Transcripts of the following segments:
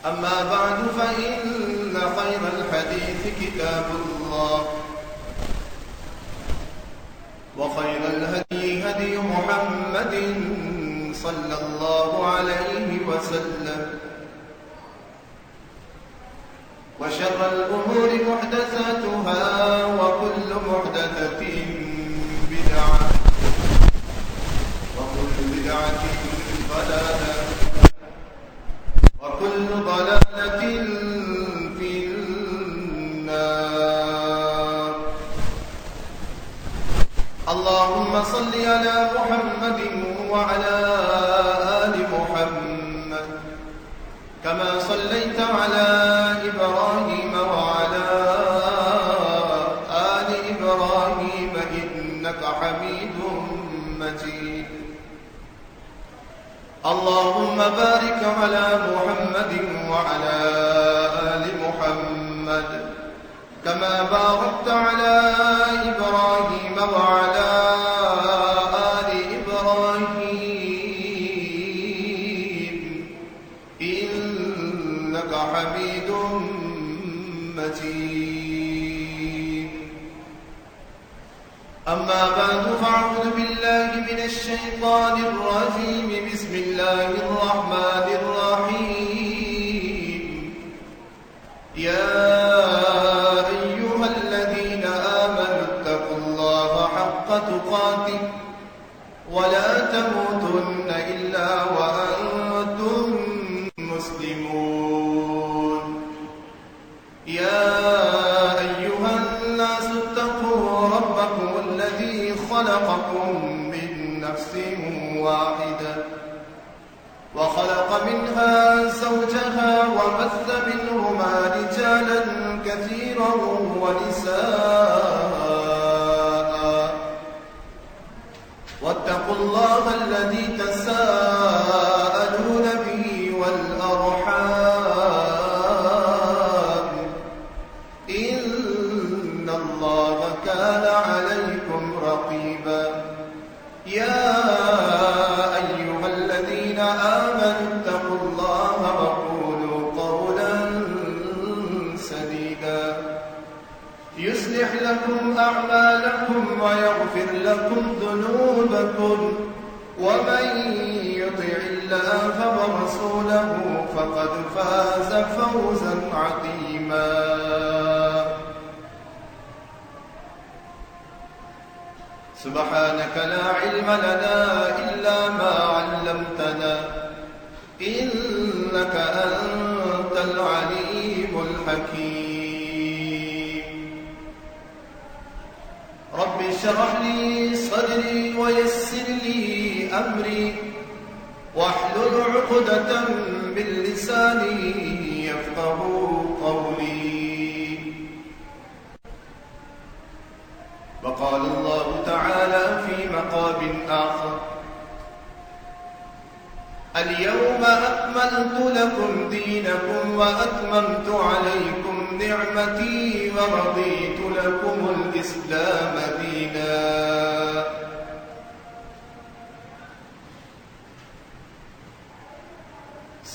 أما بعد فإن خير الحديث كتاب الله وخير الهدي هدي محمد صلى الله عليه وسلم وشر الأمور محدثاتها وكل محدثة بدعة وكل بدعة ضلالة وكل ضلالة في النار. اللهم صل على محمد وعلى آل محمد كما صليت على إبراهيم وعلى آل إبراهيم إنك حميد مجيد. اللهم بارك على محمد وعلى آل محمد كما باركت على إبراهيم وعلى آل إبراهيم إنك حميد مجيد. أما بعد فأعوذ بالله من الشيطان الرجيم. بسم الله الرحمن الرحيم. يا أيها الذين آمنوا اتقوا الله حق تقاته ولا تموتن إلا وأنتم مسلمون. يا أيها الناس اتقوا ربكم الذي خلقكم من نفس واحدة وخلق منها زوجها وبث منهما رجالا كثيرا ونساء واتقوا الله الذي تساءلون به والأرحام إن الله كان عليكم رقيبا. يا أيها الذين آمنوا اتقوا الله وقولوا قولا سديدا يصلح لكم أعمالكم ويغفر لكم ذنوبكم ومن يطع الله ورسوله فقد فاز فوزا عظيما. سبحانك لا علم لنا إلا ما علمتنا إنك أنت العليم الحكيم. رب اشرح لي صدري ويسر لي أمري واحلل عقدة من لساني يفقه قولي. وقال الله تعالى في مقام آخر: اليوم أكملت لكم دينكم وأتممت عليكم نعمتي ورضيت لكم الإسلام دينا.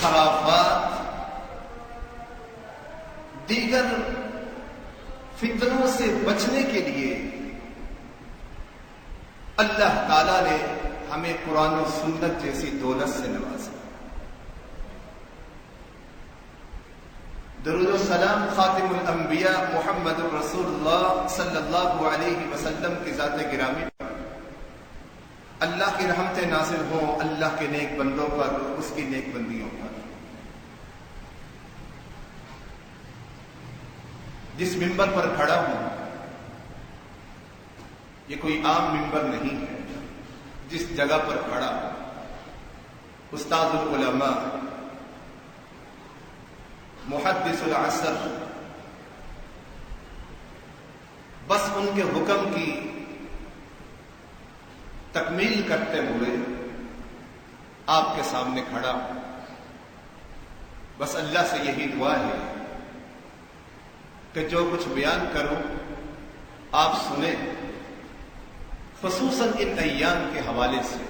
خرافات، دیگر فتنوں سے بچنے کے لیے اللہ تعالیٰ نے ہمیں قرآن و سنت جیسی دولت سے نوازا۔ درود و سلام خاتم الانبیاء محمد رسول اللہ صلی اللہ علیہ وسلم کی ذات گرامی پر، اللہ کی رحمتیں نازل ہوں اللہ کے نیک بندوں پر، اس کی نیک بندیوں پر۔ جس ممبر پر کھڑا ہوں یہ کوئی عام ممبر نہیں ہے، جس جگہ پر کھڑا ہوں استاد العلماء محدث العصر، بس ان کے حکم کی تکمیل کرتے ہوئے آپ کے سامنے کھڑا ہوں۔ بس اللہ سے یہی دعا ہے کہ جو کچھ بیان کروں آپ سنیں، خصوصاً ان ایام کے حوالے سے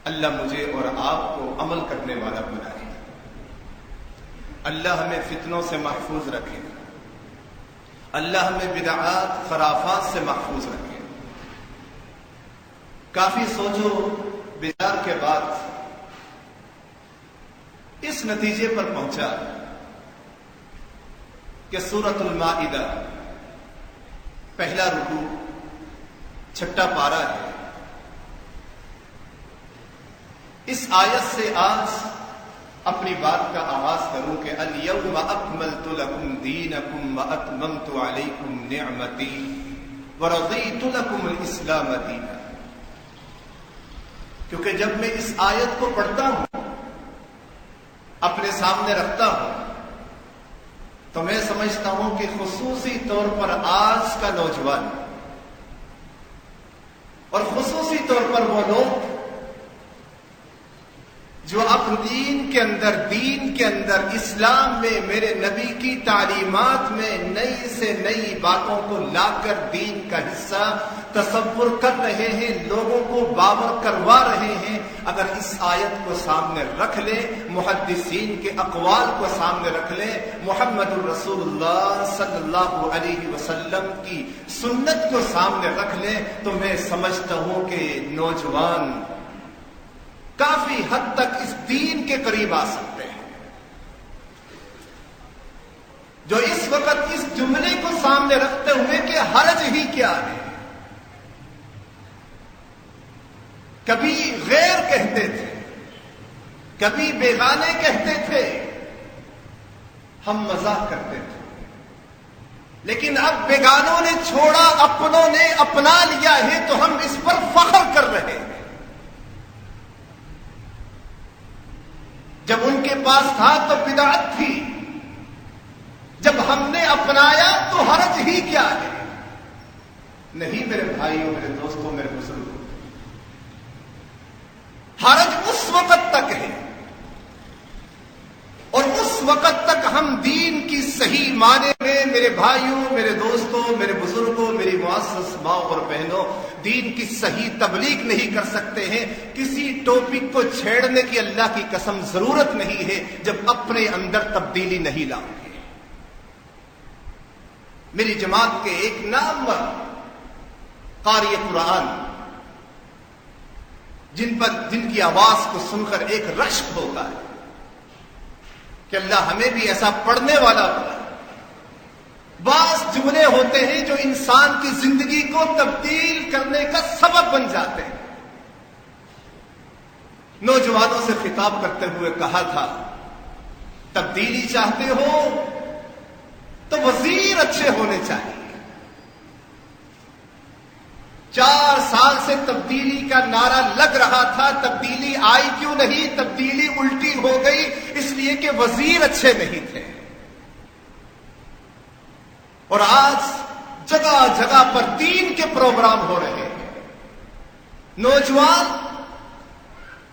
اللہ مجھے اور آپ کو عمل کرنے والا بنائے۔ اللہ ہمیں فتنوں سے محفوظ رکھے، اللہ ہمیں بدعات خرافات سے محفوظ رکھے۔ کافی سوچو بچار کے بعد اس نتیجے پر پہنچا کہ سورۃ المائدہ پہلا رکوع چھٹا پارہ ہے۔ اس آیت سے آج اپنی بات کا آغاز کروں کہ الیوم اکملت لکم دینکم واتممت علیکم نعمتی ورضیت لکم الاسلام دینا۔ کیونکہ جب میں اس آیت کو پڑھتا ہوں، اپنے سامنے رکھتا ہوں، تو میں سمجھتا ہوں کہ خصوصی طور پر آج کا نوجوان اور خصوصی طور پر وہ لوگ جو اپنے دین کے اندر اسلام میں میرے نبی کی تعلیمات میں نئی سے نئی باتوں کو لا کر دین کا حصہ تصور کر رہے ہیں، لوگوں کو باور کروا رہے ہیں، اگر اس آیت کو سامنے رکھ لیں، محدثین کے اقوال کو سامنے رکھ لیں، محمد الرسول اللہ صلی اللہ علیہ وسلم کی سنت کو سامنے رکھ لیں، تو میں سمجھتا ہوں کہ نوجوان کافی حد تک اس دین کے قریب آ سکتے ہیں۔ جو اس وقت اس جملے کو سامنے رکھتے ہوئے کہ حرج ہی کیا ہے، کبھی غیر کہتے تھے، کبھی بیگانے کہتے تھے، ہم مذاق کرتے تھے، لیکن اب بیگانوں نے چھوڑا، اپنوں نے اپنا لیا ہے، تو ہم اس پر فخر کر رہے ہیں۔ جب ان کے پاس تھا تو بدعت تھی، جب ہم نے اپنایا تو حرج ہی کیا ہے؟ نہیں میرے بھائیوں، میرے دوستوں، میرے بزرگوں، حرج اس وقت تک ہے اور اس وقت تک ہم دین کی صحیح معنی میں، میرے بھائیوں، میرے دوستوں، میرے بزرگوں، میری معزز ماں اور بہنوں، دین کی صحیح تبلیغ نہیں کر سکتے ہیں۔ کسی ٹاپک کو چھیڑنے کی اللہ کی قسم ضرورت نہیں ہے جب اپنے اندر تبدیلی نہیں لاؤ گے۔ میری جماعت کے ایک نامور قاری قرآن، جن کی آواز کو سن کر ایک رشک ہوتا ہے کہ اللہ ہمیں بھی ایسا پڑھنے والا بنا۔ بعض جملے ہوتے ہیں جو انسان کی زندگی کو تبدیل کرنے کا سبب بن جاتے ہیں۔ نوجوانوں سے خطاب کرتے ہوئے کہا تھا، تبدیلی چاہتے ہو تو وزیر اچھے ہونے چاہیے۔ 4 سال سے تبدیلی کا نعرہ لگ رہا تھا، تبدیلی آئی کیوں نہیں؟ تبدیلی الٹی ہو گئی، اس لیے کہ وزیر اچھے نہیں تھے۔ اور آج جگہ جگہ پر دین کے پروگرام ہو رہے ہیں، نوجوان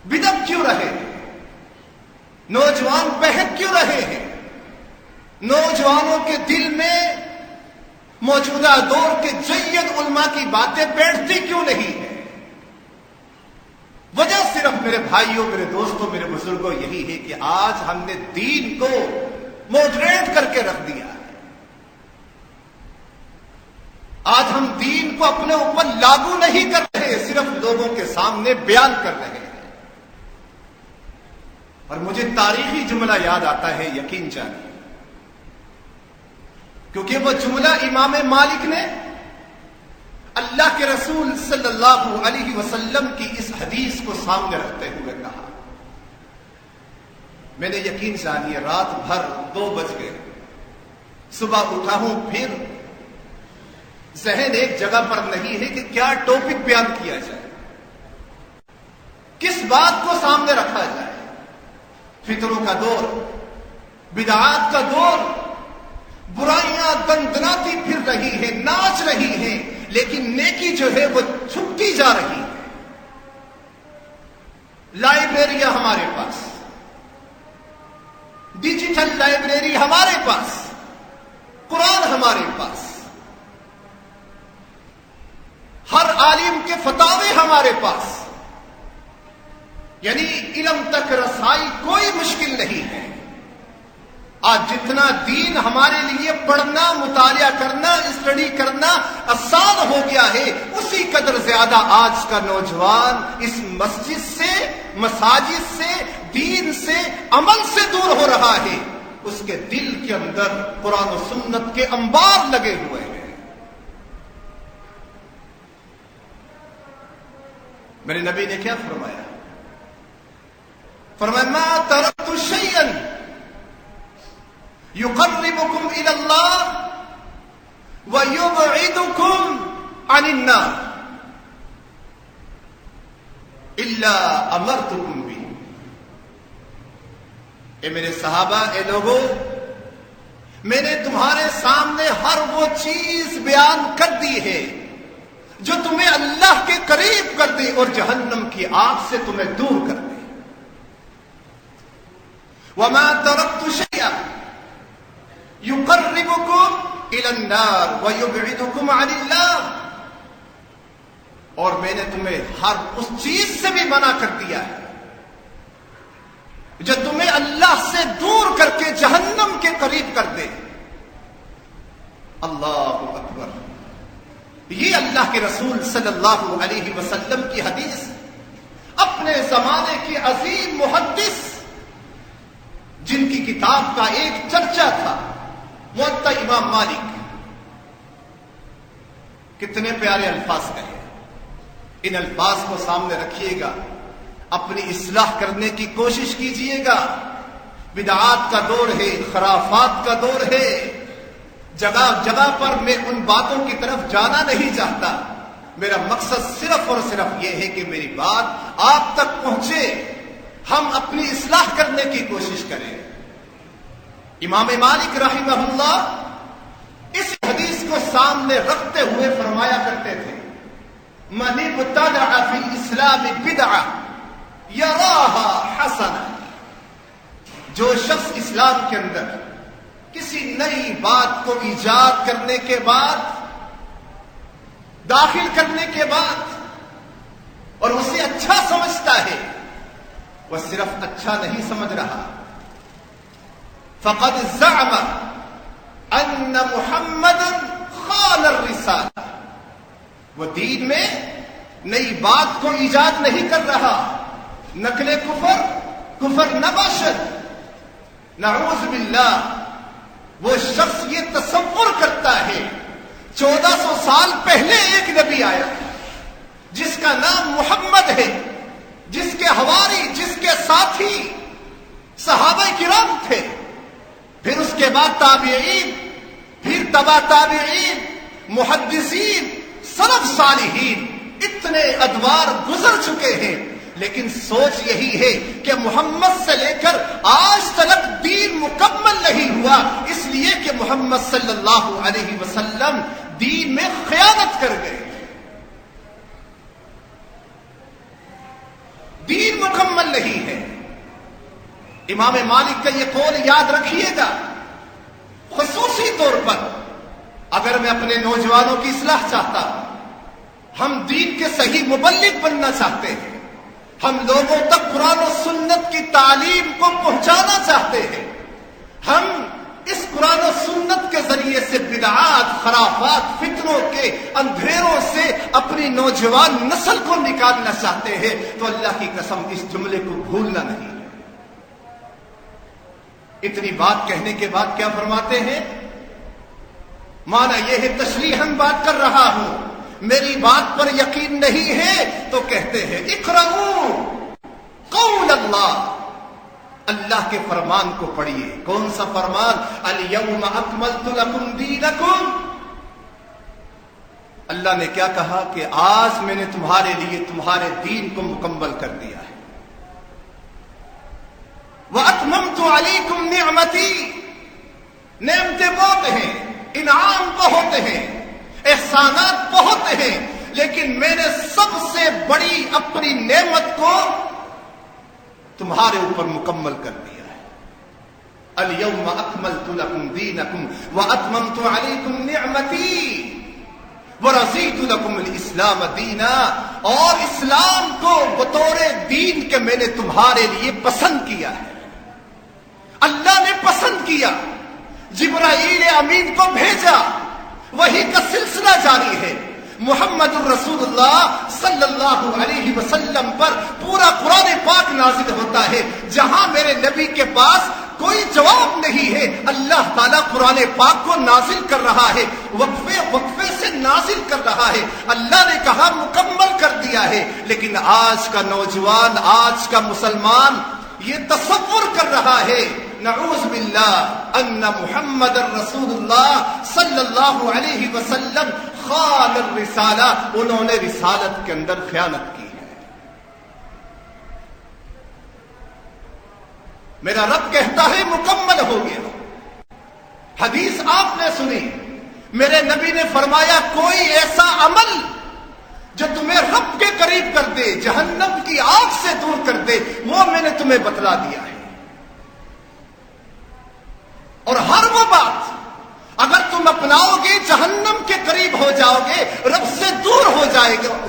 بدعت کیوں رہے ہیں؟ نوجوان بہک کیوں رہے ہیں؟ نوجوانوں کے دل میں موجودہ دور کے جید علماء کی باتیں بیٹھتی کیوں نہیں ہیں؟ وجہ صرف میرے بھائیوں، میرے دوستوں، میرے بزرگوں یہی ہے کہ آج ہم نے دین کو ماڈریٹ کر کے رکھ دیا ہے۔ آج ہم دین کو اپنے اوپر لاگو نہیں کر رہے، صرف لوگوں کے سامنے بیان کر رہے ہیں۔ اور مجھے تاریخی جملہ یاد آتا ہے، یقین جانیے، کیونکہ وہ جملہ امام مالک نے اللہ کے رسول صلی اللہ علیہ وسلم کی اس حدیث کو سامنے رکھتے ہوئے کہا۔ میں نے یقین جانیے رات بھر 2 بج گئے، صبح اٹھا ہوں، پھر ذہن ایک جگہ پر نہیں ہے کہ کیا ٹاپک بیان کیا جائے، کس بات کو سامنے رکھا جائے۔ فطروں کا دور، بدعات کا دور، برائیاں دندناتی پھر رہی ہیں، ناچ رہی ہیں، لیکن نیکی جو ہے وہ چھپتی جا رہی ہے۔ لائبریریاں ہمارے پاس، ڈیجیٹل لائبریری ہمارے پاس، قرآن ہمارے پاس، ہر عالم کے فتاوے ہمارے پاس، یعنی علم تک رسائی کوئی مشکل نہیں ہے۔ آج جتنا دین ہمارے لیے پڑھنا، مطالعہ کرنا، اسٹڈی کرنا آسان ہو گیا ہے، اسی قدر زیادہ آج کا نوجوان اس مسجد سے، مساجد سے، دین سے، عمل سے دور ہو رہا ہے۔ اس کے دل کے اندر قرآن و سنت کے انبار لگے ہوئے ہیں۔ میرے نبی نے کیا فرمایا؟ فرمایا ما ترکت شیئا یقربکم الی اللہ ویبعدکم عن النار الا امرتکم بہ۔ اے میرے صحابہ، اے لوگوں، میں نے تمہارے سامنے ہر وہ چیز بیان کر دی ہے جو تمہیں اللہ کے قریب کر دے اور جہنم کی آگ سے تمہیں دور کر دے۔ وما ترکت شیئا یقربکم الی النار ویبعدکم عن اللہ، اور میں نے تمہیں ہر اس چیز سے بھی منع کر دیا ہے جو تمہیں اللہ سے دور کر کے جہنم کے قریب کر دے۔ اللہ اکبر! یہ اللہ کے رسول صلی اللہ علیہ وسلم کی حدیث، اپنے زمانے کے عظیم محدث جن کی کتاب کا ایک چرچا تھا، موطا امام مالک، کتنے پیارے الفاظ کہے۔ ان الفاظ کو سامنے رکھیے گا، اپنی اصلاح کرنے کی کوشش کیجیے گا۔ بدعات کا دور ہے، خرافات کا دور ہے، جگہ جگہ پر میں ان باتوں کی طرف جانا نہیں چاہتا۔ میرا مقصد صرف اور صرف یہ ہے کہ میری بات آپ تک پہنچے، ہم اپنی اصلاح کرنے کی کوشش کریں۔ امام مالک رحمہ اللہ اس حدیث کو سامنے رکھتے ہوئے فرمایا کرتے تھے، من ابتدع فی الاسلام بدعہ یراها حسنہ، جو شخص اسلام کے اندر کسی نئی بات کو ایجاد کرنے کے بعد، داخل کرنے کے بعد، اور اسے اچھا سمجھتا ہے، وہ صرف اچھا نہیں سمجھ رہا، فقد زعم ان محمدا خان الرسالہ، وہ دین میں نئی بات کو ایجاد نہیں کر رہا، نقل کفر، کفر نباشد، نعوذ باللہ۔ وہ شخص یہ تصور کرتا ہے 1400 سال پہلے ایک نبی آیا جس کا نام محمد ہے، جس کے حواری، جس کے ساتھی صحابہ کرام تھے، پھر اس کے بعد تابعین، پھر تبع تابعین، محدثین، سلف صالحین، اتنے ادوار گزر چکے ہیں، لیکن سوچ یہی ہے کہ محمد سے لے کر آج تک دین مکمل نہیں ہوا، اس لیے کہ محمد صلی اللہ علیہ وسلم دین میں خیانت کر گئے، دین مکمل نہیں ہے۔ امام مالک کا یہ قول یاد رکھیے گا، خصوصی طور پر اگر میں اپنے نوجوانوں کی اصلاح چاہتا ہوں، ہم دین کے صحیح مبلغ بننا چاہتے ہیں، ہم لوگوں تک قرآن و سنت کی تعلیم کو پہنچانا چاہتے ہیں. ہم اس قرآن و سنت کے ذریعے سے بدعات، خرافات، فتنوں کے اندھیروں سے اپنی نوجوان نسل کو نکالنا چاہتے ہیں. تو اللہ کی قسم اس جملے کو بھولنا نہیں. اتنی بات کہنے کے بعد کیا فرماتے ہیں؟ مانا یہ ہے تشریحاً بات کر رہا ہوں، میری بات پر یقین نہیں ہے تو کہتے ہیں اقرؤوا قول اللہ، اللہ کے فرمان کو پڑھیے. کون سا فرمان؟ الیوم اکملت لکم دینکم. اللہ نے کیا کہا کہ آج میں نے تمہارے لیے تمہارے دین کو مکمل کر دیا ہے. وَأَتْمَمْتُ عَلَيْكُمْ نِعْمَتِي. نعمتیں بہت ہیں، انعام بہت ہیں، احسانات بہت ہیں، لیکن میں نے سب سے بڑی اپنی نعمت کو تمہارے اوپر مکمل کر دیا ہے. الیوم اکملت لکم دینکم واتممت علیکم نعمتی ورضیت لکم الاسلام دینا. اور اسلام کو بطور دین کے میں نے تمہارے لیے پسند کیا ہے. اللہ نے پسند کیا، جبرائیل امین کو بھیجا، وحی کا سلسلہ جاری ہے. محمد الرسول اللہ صلی اللہ علیہ وسلم پر پورا قرآن پاک نازل ہوتا ہے. جہاں میرے نبی کے پاس کوئی جواب نہیں ہے، اللہ تعالیٰ قرآن پاک کو نازل کر رہا ہے، وقفے وقفے سے نازل کر رہا ہے. اللہ نے کہا مکمل کر دیا ہے. لیکن آج کا نوجوان، آج کا مسلمان یہ تصور کر رہا ہے، نعوذ باللہ، ان محمد الرسول اللہ صلی اللہ علیہ وسلم خان الرسالہ، انہوں نے رسالت کے اندر خیانت کی ہے. میرا رب کہتا ہے مکمل ہو گیا. حدیث آپ نے سنی، میرے نبی نے فرمایا کوئی ایسا عمل جو تمہیں رب کے قریب کر دے، جہنم کی آگ سے دور کر دے، وہ میں نے تمہیں بتلا دیا ہے. اور ہر وہ بات اگر تم اپناؤ گے جہنم کے قریب ہو جاؤ گے، رب سے دور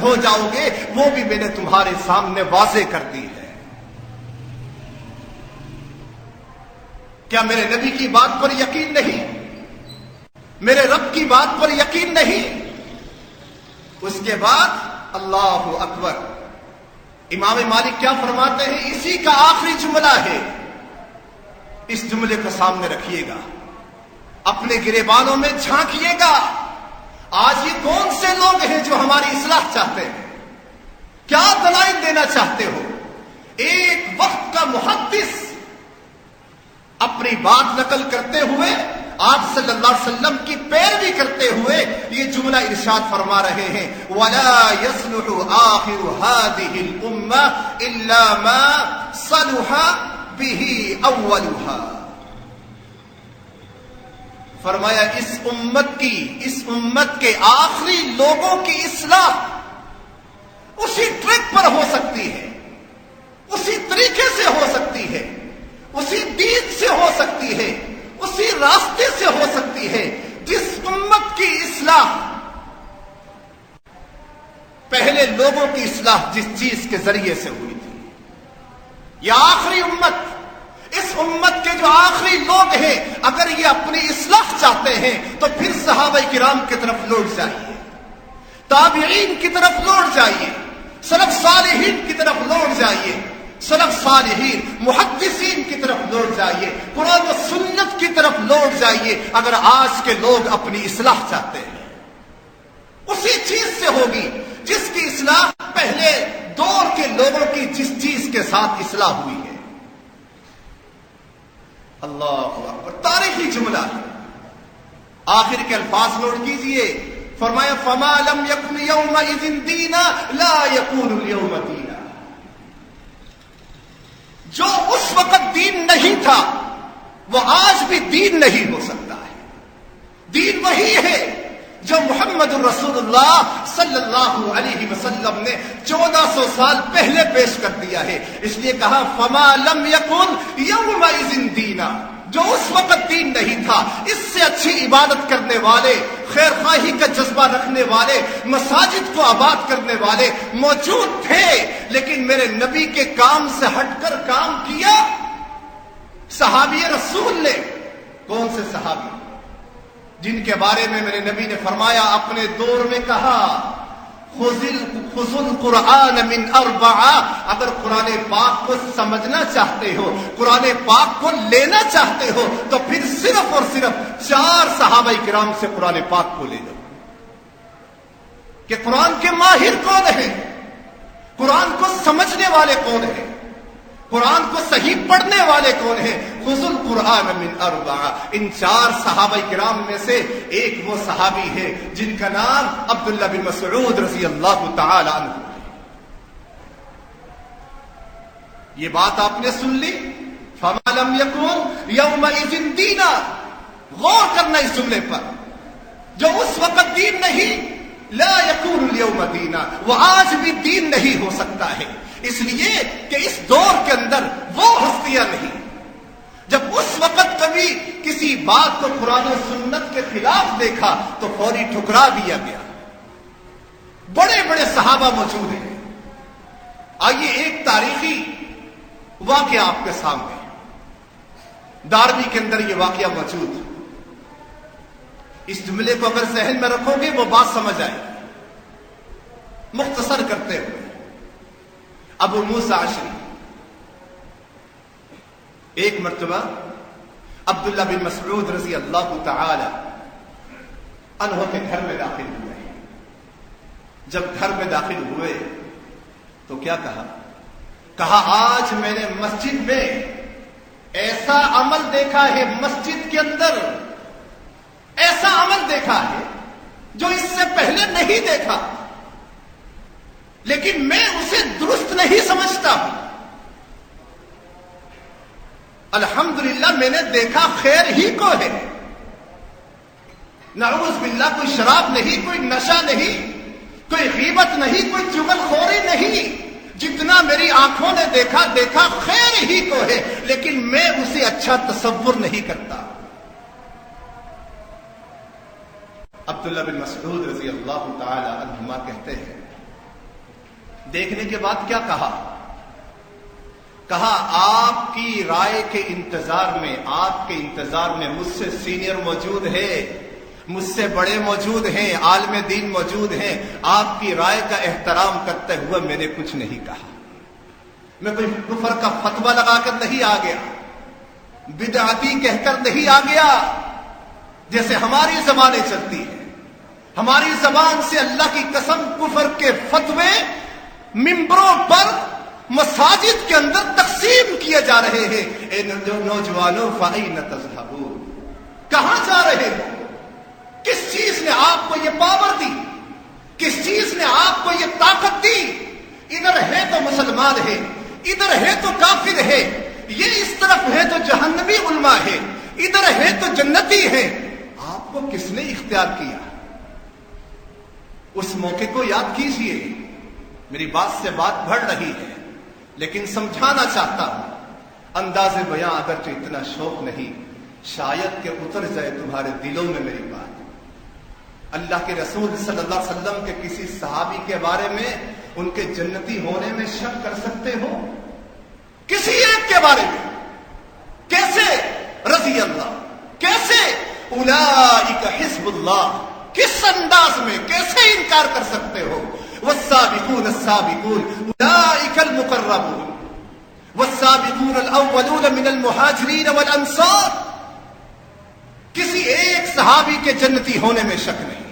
ہو جاؤ گے، وہ بھی میں نے تمہارے سامنے واضح کر دی ہے. کیا میرے نبی کی بات پر یقین نہیں؟ میرے رب کی بات پر یقین نہیں؟ اس کے بعد اللہ اکبر، امام مالک کیا فرماتے ہیں؟ اسی کا آخری جملہ ہے. اس جملے کو سامنے رکھیے گا، اپنے گریبانوں میں جھانکیے گا. آج یہ کون سے لوگ ہیں جو ہماری اصلاح چاہتے ہیں؟ کیا دلائل دینا چاہتے ہو؟ ایک وقت کا محدث اپنی بات نقل کرتے ہوئے، آپ صلی اللہ علیہ وسلم کی پیروی کرتے ہوئے یہ جملہ ارشاد فرما رہے ہیں، وَلَا يَصْلُحُ آخِرُ هَذِهِ الْأُمَّةِ إِلَّا مَا صَلُحَ بِهِ أَوَّلُهَا. فرمایا اس امت کے آخری لوگوں کی اصلاح اسی ٹریک پر ہو سکتی ہے، اسی طریقے سے ہو سکتی ہے، اسی دین سے ہو سکتی ہے، اسی راستے سے ہو سکتی ہے جس امت کی اصلاح پہلے لوگوں کی اصلاح جس چیز کے ذریعے سے ہوئی تھی. یہ آخری امت، اس امت کے جو آخری لوگ ہیں، اگر یہ اپنی اصلاح چاہتے ہیں تو پھر صحابہ کرام کی طرف لوٹ جائیے، تابعین کی طرف لوٹ جائیے، سلف صالحین کی طرف لوٹ جائیے، سلف صالحین محدثین کی طرف لوٹ جائیے، قرآن و سنت کی طرف لوٹ جائیے. اگر آج کے لوگ اپنی اصلاح چاہتے ہیں، اسی چیز سے ہوگی جس کی اصلاح پہلے دور کے لوگوں کی جس چیز کے ساتھ اصلاح ہوئی ہے. اللہ اکبر، تاریخی جملہ ہے. آخر کے الفاظ نوٹ کیجئے، فرمایا فما لم یکن یومئذ دینا لا یکون اليوم دینا. جو اس وقت دین نہیں تھا وہ آج بھی دین نہیں ہو سکتا ہے. دین وہی ہے جو محمد الرسول اللہ صلی اللہ علیہ وسلم نے 1400 سال پہلے پیش کر دیا ہے. اس لیے کہا فما لم یکن یومئذ دینا. جو اس وقت دین نہیں تھا، اس سے اچھی عبادت کرنے والے، خیر خواہی کا جذبہ رکھنے والے، مساجد کو آباد کرنے والے موجود تھے، لیکن میرے نبی کے کام سے ہٹ کر کام کیا صحابی رسول نے۔ کون سے صحابی؟ جن کے بارے میں میرے نبی نے فرمایا، اپنے دور میں کہا، خذ القرآن من اربعہ، اگر قرآن پاک کو سمجھنا چاہتے ہو، قرآن پاک کو لینا چاہتے ہو، تو پھر صرف اور صرف 4 صحابہ کرام سے قرآن پاک کو لے لو۔ کہ قرآن کے ماہر کون ہیں، قرآن کو سمجھنے والے کون ہیں، قرآن کو صحیح پڑھنے والے کون ہیں؟ خذ القرآن من اربعہ۔ ان 4 صحابہ کرام میں سے ایک وہ صحابی ہے جن کا نام عبداللہ بن مسعود رضی اللہ تعالی عنہ ہے۔ یہ بات آپ نے سن لی، فما لم یکن یومئذ دینا۔ غور کرنا اس جملے پر، جو اس وقت دین نہیں، لا یکون اليوم دینا، وہ آج بھی دین نہیں ہو سکتا ہے، اس لیے کہ اس دور کے اندر وہ ہستیاں نہیں۔ جب اس وقت کبھی کسی بات کو قرآن و سنت کے خلاف دیکھا تو فوری ٹھکرا دیا گیا۔ بڑے بڑے صحابہ موجود ہیں۔ آئیے ایک تاریخی واقعہ آپ کے سامنے، داروی کے اندر یہ واقعہ موجود۔ اس جملے کو اگر ذہن میں رکھو گے وہ بات سمجھ آئے۔ مختصر کرتے ہوئے، ابو موسیٰ اشعری ایک مرتبہ عبداللہ بن مسعود رضی اللہ تعالی عنہ کے گھر میں داخل ہوئے۔ جب گھر میں داخل ہوئے تو کیا کہا؟ کہا، آج میں نے مسجد میں ایسا عمل دیکھا ہے، مسجد کے اندر ایسا عمل دیکھا ہے جو اس سے پہلے نہیں دیکھا، لیکن میں اسے درست نہیں سمجھتا ہوں۔ الحمدللہ میں نے دیکھا خیر ہی کو ہے، نعوذ باللہ کوئی شراب نہیں، کوئی نشہ نہیں، کوئی غیبت نہیں، کوئی چغل خوری نہیں، جتنا میری آنکھوں نے دیکھا خیر ہی کو ہے، لیکن میں اسے اچھا تصور نہیں کرتا۔ عبداللہ بن مسعود رضی اللہ تعالی عنہما کہتے ہیں، دیکھنے کے بعد کیا کہا؟ کہا، آپ کی رائے کے انتظار میں، آپ کے انتظار میں مجھ سے سینئر موجود ہے، مجھ سے بڑے موجود ہیں، عالم دین موجود ہیں، آپ کی رائے کا احترام کرتے ہوئے میں نے کچھ نہیں کہا۔ میں کوئی کفر کا فتویٰ لگا کر نہیں آ گیا، بدعتی کہہ کر نہیں آ گیا، جیسے ہماری زبانیں چلتی ہیں۔ ہماری زبان سے اللہ کی قسم کفر کے فتوے ممبروں پر، مساجد کے اندر تقسیم کیے جا رہے ہیں۔ اے نوجوانوں فَأَيْنَ تَذْهَبُونَ، کہاں جا رہے ہو؟ کس چیز نے آپ کو یہ پاور دی؟ کس چیز نے آپ کو یہ طاقت دی؟ ادھر ہے تو مسلمان ہے، ادھر ہے تو کافر ہے، یہ اس طرف ہے تو جہنمی علماء ہے، ادھر ہے تو جنتی ہے، آپ کو کس نے اختیار کیا؟ اس موقع کو یاد کیجئے۔ میری بات سے بات بڑھ رہی ہے لیکن سمجھانا چاہتا ہوں، انداز بیاں اگرچہ اتنا شوق نہیں، شاید کہ اتر جائے تمہارے دلوں میں میری بات۔ اللہ کے رسول صلی اللہ علیہ وسلم کے کسی صحابی کے بارے میں ان کے جنتی ہونے میں شک کر سکتے ہو؟ کسی ایک کے بارے میں کیسے؟ رضی اللہ، کیسے؟ اولئک حزب اللہ، کس انداز میں، کیسے انکار کر سکتے ہو؟ والسابقون السابقون اولئک المقربون والسابقون الاولون من المہاجرین والانصار۔ کسی ایک صحابی کے جنتی ہونے میں شک نہیں،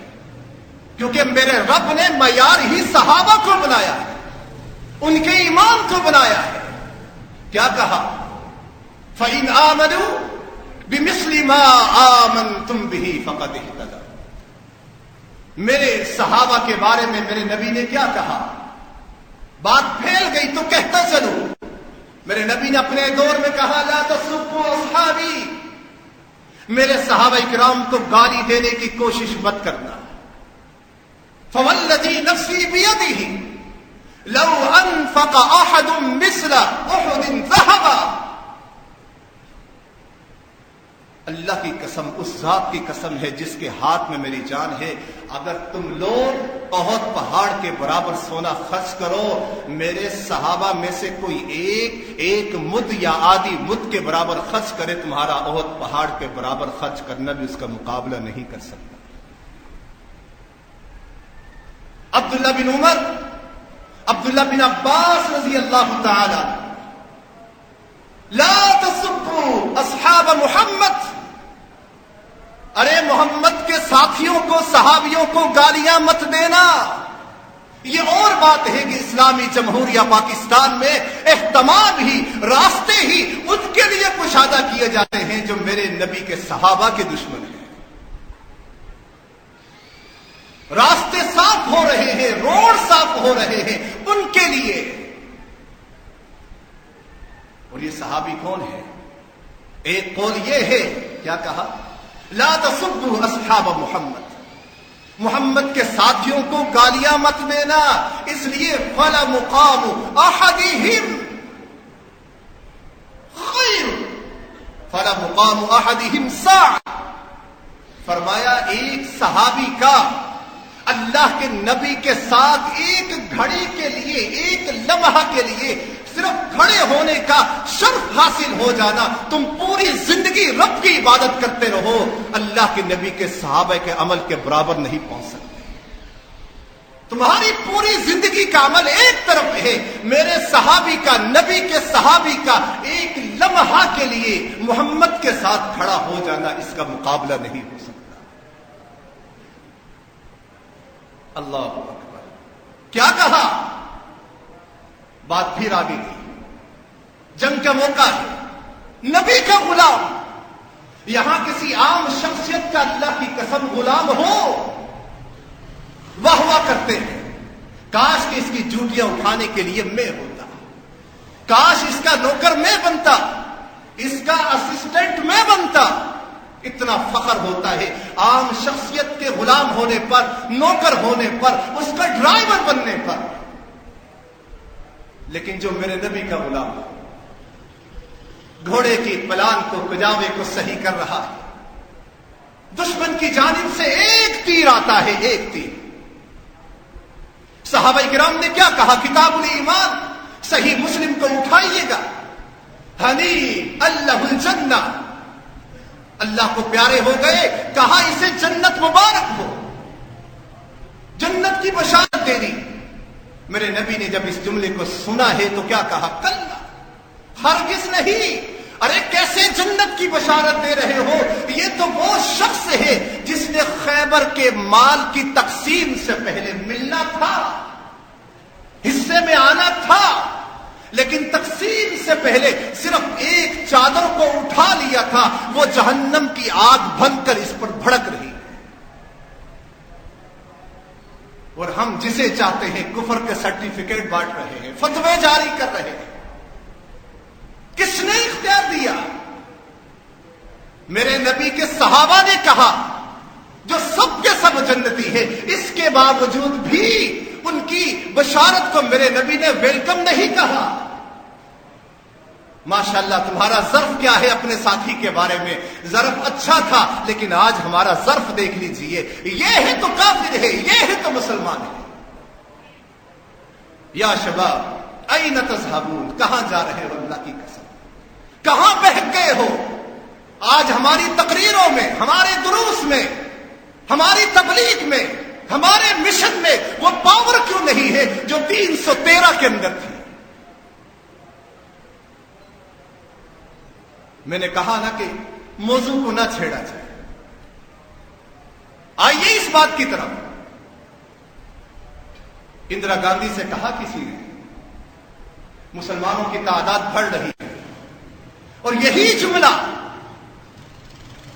کیونکہ میرے رب نے معیار ہی صحابہ کو بنایا ہے، ان کے ایمان کو بنایا ہے۔ کیا کہا؟ فَإِنْ آمَنُوا بِمِثْلِ مَا آمَنْتُمْ بِهِ فَقَدِ اهْتَدَوْا۔ میرے صحابہ کے بارے میں میرے نبی نے کیا کہا؟ بات پھیل گئی تو کہتا چلوں۔ میرے نبی نے اپنے دور میں کہا، لا تسبوا اصحابی، میرے صحابہ کرام کو گالی دینے کی کوشش مت کرنا۔ فوالذی نفسی بیدہ لو انفق احد مثل احد ذهبا، اللہ کی قسم، اس ذات کی قسم ہے جس کے ہاتھ میں میری جان ہے، اگر تم لوگ احد پہاڑ کے برابر سونا خرچ کرو، میرے صحابہ میں سے کوئی ایک مد یا آدھی مد کے برابر خرچ کرے، تمہارا احد پہاڑ کے برابر خرچ کرنا بھی اس کا مقابلہ نہیں کر سکتا۔ عبداللہ بن عمر، عبداللہ بن عباس رضی اللہ تعالی، لا تسبوا اصحاب محمد، ارے محمد کے ساتھیوں کو، صحابیوں کو گالیاں مت دینا۔ یہ اور بات ہے کہ اسلامی جمہوریہ پاکستان میں اہتمام ہی، راستے ہی ان کے لیے کشادہ کیے جاتے ہیں جو میرے نبی کے صحابہ کے دشمن ہیں۔ راستے صاف ہو رہے ہیں، روڈ صاف ہو رہے ہیں ان کے لیے۔ اور یہ صحابی کون ہے؟ ایک قول یہ ہے، کیا کہا؟ لا تسبوا اصحاب محمد، محمد کے ساتھیوں کو گالیاں مت دینا، اس لیے فلا مقام احدہم خیر، فلا مقام احدہم ساعۃ، فرمایا ایک صحابی کا اللہ کے نبی کے ساتھ ایک گھڑی کے لیے، ایک لمحہ کے لیے صرف کھڑے ہونے کا شرف حاصل ہو جانا، تم پوری زندگی رب کی عبادت کرتے رہو، اللہ کے نبی کے صحابہ کے عمل کے برابر نہیں پہنچ سکتے۔ تمہاری پوری زندگی کا عمل ایک طرف ہے، میرے صحابی کا، نبی کے صحابی کا ایک لمحہ کے لیے محمد کے ساتھ کھڑا ہو جانا، اس کا مقابلہ نہیں ہو سکتا۔ اللہ اکبر، کیا کہا؟ بات پھر آگے گئی، جنگ کا موقع ہے، نبی کا غلام، یہاں کسی عام شخصیت کا اللہ کی قسم غلام ہو، واہ واہ کرتے ہیں، کاش کہ اس کی جوتیاں اٹھانے کے لیے میں ہوتا، کاش اس کا نوکر میں بنتا، اس کا اسسٹنٹ میں بنتا، اتنا فخر ہوتا ہے عام شخصیت کے غلام ہونے پر، نوکر ہونے پر، اس کا ڈرائیور بننے پر۔ لیکن جو میرے نبی کا غلام ہے، گھوڑے کی پلان کو، کجاوے کو صحیح کر رہا ہے، دشمن کی جانب سے ایک تیر آتا ہے، ایک تیر۔ صحابہ کرام نے کیا کہا؟ کتاب الایمان صحیح مسلم کو اٹھائیے گا، ہنی اللہ الجنہ، اللہ کو پیارے ہو گئے، کہا اسے جنت مبارک ہو، جنت کی بشارت دے دی۔ میرے نبی نے جب اس جملے کو سنا ہے تو کیا کہا؟ کلا، ہرگز نہیں، ارے کیسے جنت کی بشارت دے رہے ہو؟ یہ تو وہ شخص ہے جس نے خیبر کے مال کی تقسیم سے پہلے ملنا تھا، حصے میں آنا تھا، لیکن تقسیم سے پہلے صرف ایک چادر کو اٹھا لیا تھا، وہ جہنم کی آگ بن کر اس پر بھڑک رہی ہے۔ اور ہم جسے چاہتے ہیں کفر کے سرٹیفکیٹ بانٹ رہے ہیں، فتوے جاری کر رہے ہیں۔ کس نے اختیار دیا؟ میرے نبی کے صحابہ نے کہا، جو سب کے سب جنتی ہے، اس کے باوجود بھی ان کی بشارت کو میرے نبی نے ویلکم نہیں کہا۔ ماشاءاللہ، تمہارا ظرف کیا ہے اپنے ساتھی کے بارے میں؟ ظرف اچھا تھا، لیکن آج ہمارا ظرف دیکھ لیجئے، یہ ہے تو کافر ہے، یہ ہے تو مسلمان ہے۔ یا شباب این تذهبون، کہاں جا رہے ہو؟ اللہ کی قسم کہاں بہک گئے ہو؟ آج ہماری تقریروں میں، ہمارے دروس میں، ہماری تبلیغ میں، ہمارے مشن میں وہ پاور کیوں نہیں ہے جو 313 کے اندر تھی؟ میں نے کہا نا کہ موضوع کو نہ چھیڑا جائے۔ آئیے اس بات کی طرف۔ اندرا گاندھی سے کہا کسی نے، مسلمانوں کی تعداد بڑھ رہی ہے، اور یہی جملہ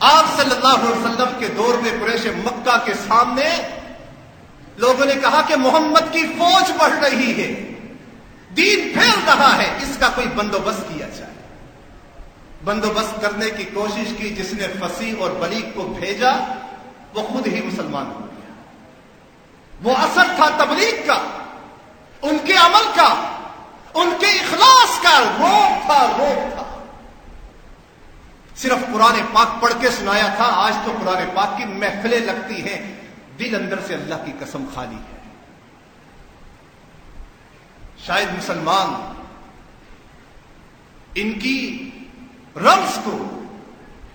آپ صلی اللہ علیہ وسلم کے دور میں قریش مکہ کے سامنے لوگوں نے کہا کہ محمد کی فوج بڑھ رہی ہے، دین پھیل رہا ہے، اس کا کوئی بندوبست کیا جائے۔ بندوبست کرنے کی کوشش کی، جس نے فصیح اور بلیغ کو بھیجا وہ خود ہی مسلمان ہو گیا۔ وہ اثر تھا تبلیغ کا، ان کے عمل کا، ان کے اخلاص کا، روب تھا، روب تھا۔ صرف قرآن پاک پڑھ کے سنایا تھا، آج تو قرآن پاک کی محفلیں لگتی ہیں، دل اندر سے اللہ کی قسم خالی ہے۔ شاید مسلمان ان کی رمز کو،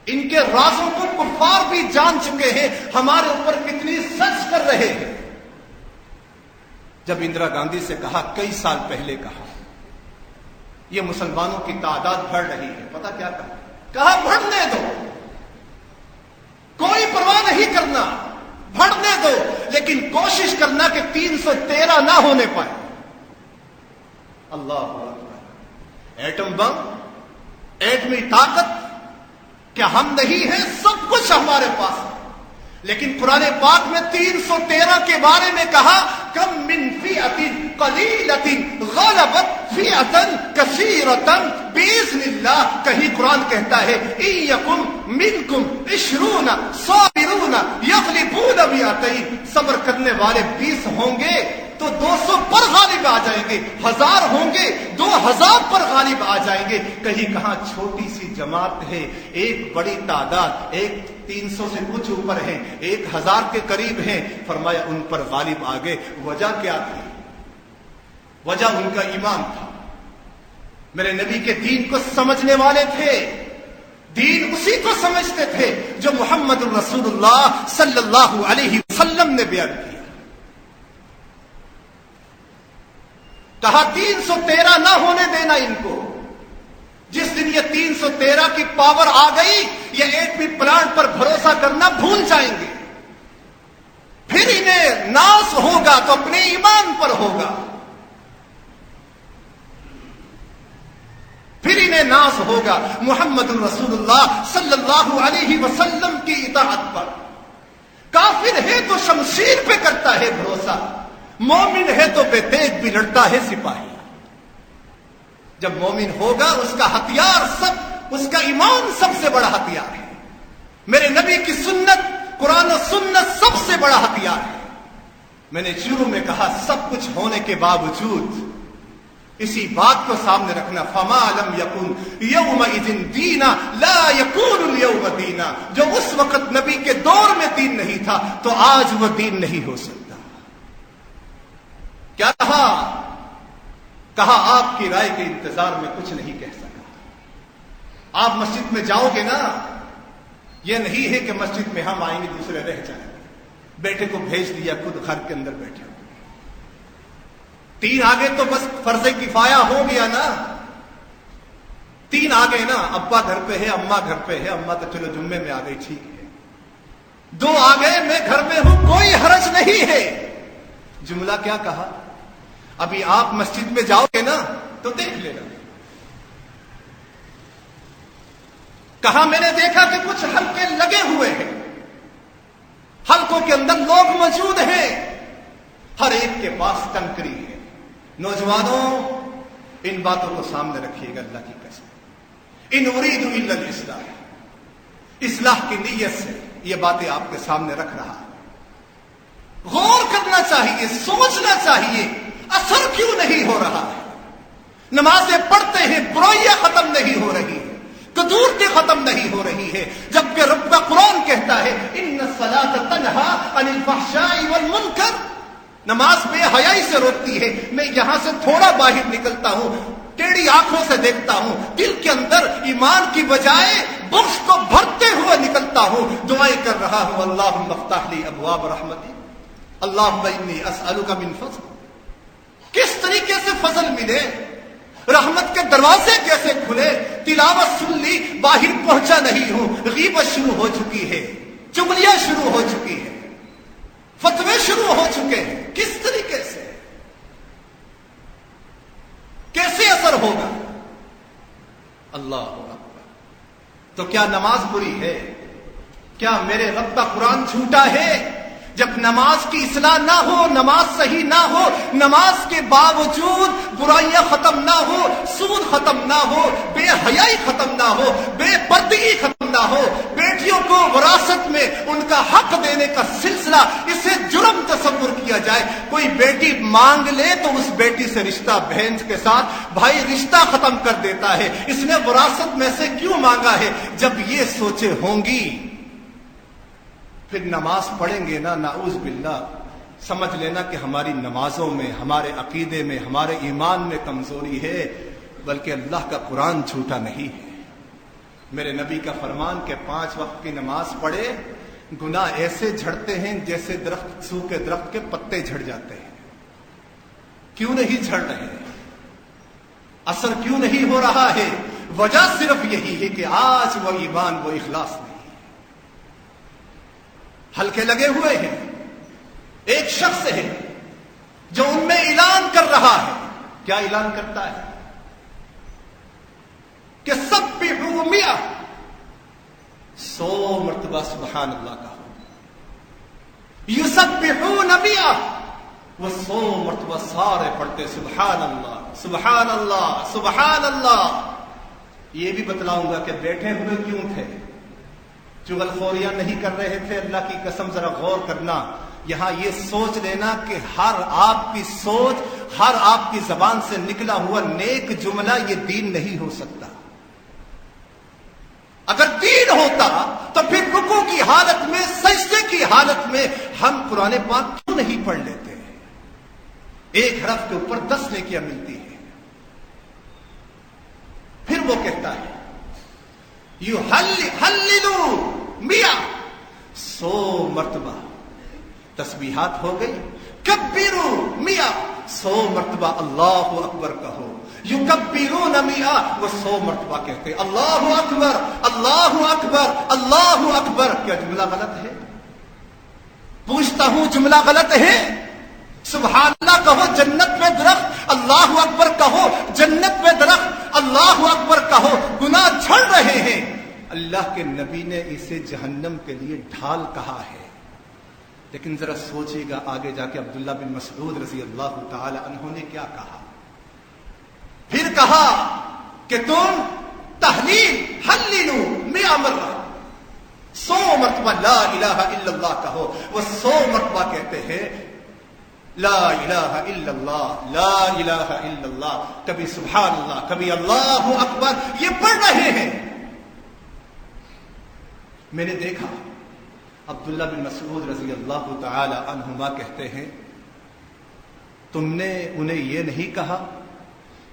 ان کے رازوں کو کفار بھی جان چکے ہیں، ہمارے اوپر کتنی سچ کر رہے ہیں۔ جب اندرا گاندھی سے کہا، کئی سال پہلے کہا، یہ مسلمانوں کی تعداد بڑھ رہی ہے، پتہ کیا کہا بڑھنے دو، کوئی پرواہ نہیں کرنا، بڑھنے دو، لیکن کوشش کرنا کہ 313 نہ ہونے پائے۔ اللہ اکبر، ایٹم بم، ایٹمی طاقت، کیا ہم نہیں ہیں؟ سب کچھ ہمارے پاس ہے، لیکن قرآن پاک میں 313 کے بارے میں کہا، کم من فئۃ قلیلۃ غلبت فئۃ کثیرۃ باذن اللہ۔ کہیں قرآن کہتا ہے، ان یکن منکم 20 صابرون یغلبون 200، صبر کرنے والے 20 ہوں گے تو 200 پر غالب آ جائیں گے، 1000 ہوں گے 2000 پر غالب آ جائیں گے۔ کہیں کہاں چھوٹی سی جماعت ہے، ایک بڑی تعداد، ایک 300 سے کچھ اوپر ہیں، 1000 کے قریب ہیں، فرمایا ان پر غالب آ گئے۔ وجہ کیا تھی؟ وجہ ان کا ایمان تھا، میرے نبی کے دین کو سمجھنے والے تھے، دین اسی کو سمجھتے تھے جو محمد رسول اللہ صلی اللہ علیہ وسلم نے بیان کیا۔ کہا 313 نہ ہونے دینا ان کو۔ جس دن یہ 313 کی پاور آ گئی، یہ ایٹمی پلانٹ پر بھروسہ کرنا بھول جائیں گے، پھر انہیں ناز ہوگا تو اپنے ایمان پر ہوگا، پھر انہیں ناز ہوگا محمد رسول اللہ صلی اللہ علیہ وسلم کی اطاعت پر۔ کافر ہے تو شمشیر پہ کرتا ہے بھروسہ، مومن ہے تو بے تیغ بھی لڑتا ہے سپاہی۔ جب مومن ہوگا اس کا ہتھیار اس کا ایمان سب سے بڑا ہتھیار ہے، میرے نبی کی سنت، قرآن و سنت سب سے بڑا ہتھیار ہے۔ میں نے شروع میں کہا، سب کچھ ہونے کے باوجود اسی بات کو سامنے رکھنا، فما لم یکن یومئذ دینا لا یکون اليوم دینا۔ جو اس وقت نبی کے دور میں دین نہیں تھا تو آج وہ دین نہیں ہو سکتا۔ کیا کہا آپ کی رائے کے انتظار میں کچھ نہیں کہہ سکا۔ آپ مسجد میں جاؤ گے نا، یہ نہیں ہے کہ مسجد میں ہم آئیں گے دوسرے رہ جائیں گے، بیٹے کو بھیج دیا، خود گھر کے اندر بیٹھے، 3 آگے تو بس فرض کفایہ ہو گیا نا، 3 آگے نا، ابا گھر پہ ہے، اماں گھر پہ ہے، اماں تو چلو جمعے میں آ گئی ٹھیک ہے، 2 آگے میں گھر میں ہوں، کوئی حرج نہیں ہے۔ جملہ کیا کہا؟ ابھی آپ مسجد میں جاؤ گے نا تو دیکھ لینا۔ کہا میں نے دیکھا کہ کچھ حلقے لگے ہوئے ہیں، حلقوں کے اندر لوگ موجود ہیں، ہر ایک کے پاس کنکری ہے۔ نوجوانوں، ان باتوں کو سامنے رکھیے گا اللہ کی قسم۔ ان اريد الا الاصلاح، اصلاح کی نیت سے یہ باتیں آپ کے سامنے رکھ رہا۔ غور کرنا چاہیے، سوچنا چاہیے، اثر کیوں نہیں ہو رہا ہے؟ نمازیں پڑھتے ہیں، برائیاں ختم نہیں ہو رہی ہیں، قدورتیں ختم نہیں ہو رہی ہے، جبکہ رب کا قرآن کہتا ہے ان الصلاۃ تنہی عن الفحشاء والمنکر، نماز بے حیائی سے روکتی ہے۔ میں یہاں سے تھوڑا باہر نکلتا ہوں، ٹیڑھی آنکھوں سے دیکھتا ہوں، دل کے اندر ایمان کی بجائے بغض کو بھرتے ہوئے نکلتا ہوں، دعائیں کر رہا ہوں، اللہم افتح لی ابواب رحمتی، اللہم انی اسألک من فضل۔ کس طریقے سے فضل ملے، رحمت کے دروازے کیسے کھلے؟ تلاوت سن لی، باہر پہنچا نہیں ہوں، غیبت شروع ہو چکی ہے، چغلیاں شروع ہو چکی ہے، فتوے شروع ہو چکے ہیں۔ کس طریقے سے، کیسے اثر ہوگا؟ اللہ اکبر۔ تو کیا نماز بری ہے؟ کیا میرے رب کا قرآن جھوٹا ہے؟ جب نماز کی اصلاح نہ ہو، نماز صحیح نہ ہو، نماز کے باوجود برائیاں ختم نہ ہو، سود ختم نہ ہو، بے حیائی ختم نہ ہو، بے پردگی ختم نہ ہو، بیٹیوں کو وراثت میں ان کا حق دینے کا سلسلہ اسے جرم تصور کیا جائے۔ کوئی بیٹی مانگ لے تو اس بیٹی سے رشتہ بہن کے ساتھ بھائی رشتہ ختم کر دیتا ہے، اس نے وراثت میں سے کیوں مانگا ہے؟ جب یہ سوچیں ہوں گی پھر نماز پڑھیں گے نا، نعوذ باللہ سمجھ لینا کہ ہماری نمازوں میں، ہمارے عقیدے میں، ہمارے ایمان میں کمزوری ہے، بلکہ اللہ کا قرآن جھوٹا نہیں ہے۔ میرے نبی کا فرمان کہ 5 وقت کی نماز پڑھے، گناہ ایسے جھڑتے ہیں جیسے درخت، سوکھے درخت کے پتے جھڑ جاتے ہیں۔ کیوں نہیں جھڑ رہے؟ اثر کیوں نہیں ہو رہا ہے؟ وجہ صرف یہی ہے کہ آج وہ ایمان، وہ اخلاص نہیں ہے۔ ہلکے لگے ہوئے ہیں۔ ایک شخص ہے جو ان میں اعلان کر رہا ہے، کیا اعلان کرتا ہے؟ کہ سبحوا 100 مرتبہ سبحان اللہ کہو، یسبحون 100 وہ 100 مرتبہ سارے پڑھتے سبحان اللہ سبحان اللہ سبحان اللہ۔ یہ بھی بتلاؤں گا کہ بیٹھے ہوئے کیوں تھے، چغل خوریاں نہیں کر رہے تھے۔ اللہ کی قسم ذرا غور کرنا، یہاں یہ سوچ لینا کہ ہر آپ کی سوچ، ہر آپ کی زبان سے نکلا ہوا نیک جملہ یہ دین نہیں ہو سکتا۔ اگر دین ہوتا تو پھر رکوع کی حالت میں، سجدے کی حالت میں ہم قرآن پاک کیوں نہیں پڑھ لیتے؟ ایک حرف کے اوپر 10 نیکیاں ملتی ہے۔ پھر وہ کہتا ہے ہللو 100 مرتبہ تسبیحات ہو گئی، کبروا 100 مرتبہ اللہ اکبر کہو، یکبرون 100 وہ 100 مرتبہ کہتے اللہ اکبر اللہ اکبر اللہ اکبر۔ کیا جملہ غلط ہے؟ پوچھتا ہوں جملہ غلط ہے؟ سبحان اللہ کہو جنت میں درخت، اللہ اکبر کہو جنت میں درخت، اللہ اکبر کہو گناہ جھڑ رہے ہیں۔ اللہ کے نبی نے اسے جہنم کے لیے ڈھال کہا ہے۔ لیکن ذرا سوچئے گا آگے جا کے عبداللہ بن مسعود رضی اللہ تعالی عنہ نے کیا کہا؟ پھر کہا کہ تم تحلیل ہللو 100 مرتبہ 100 مرتبہ لا الہ الا اللہ کہو۔ وہ 100 مرتبہ کہتے ہیں لا الہ الا اللہ لا الہ الا اللہ، کبھی سبحان اللہ کبھی اللہ اکبر، یہ پڑھ رہے ہیں۔ میں نے دیکھا عبداللہ بن مسعود رضی اللہ تعالی عنہما کہتے ہیں تم نے انہیں یہ نہیں کہا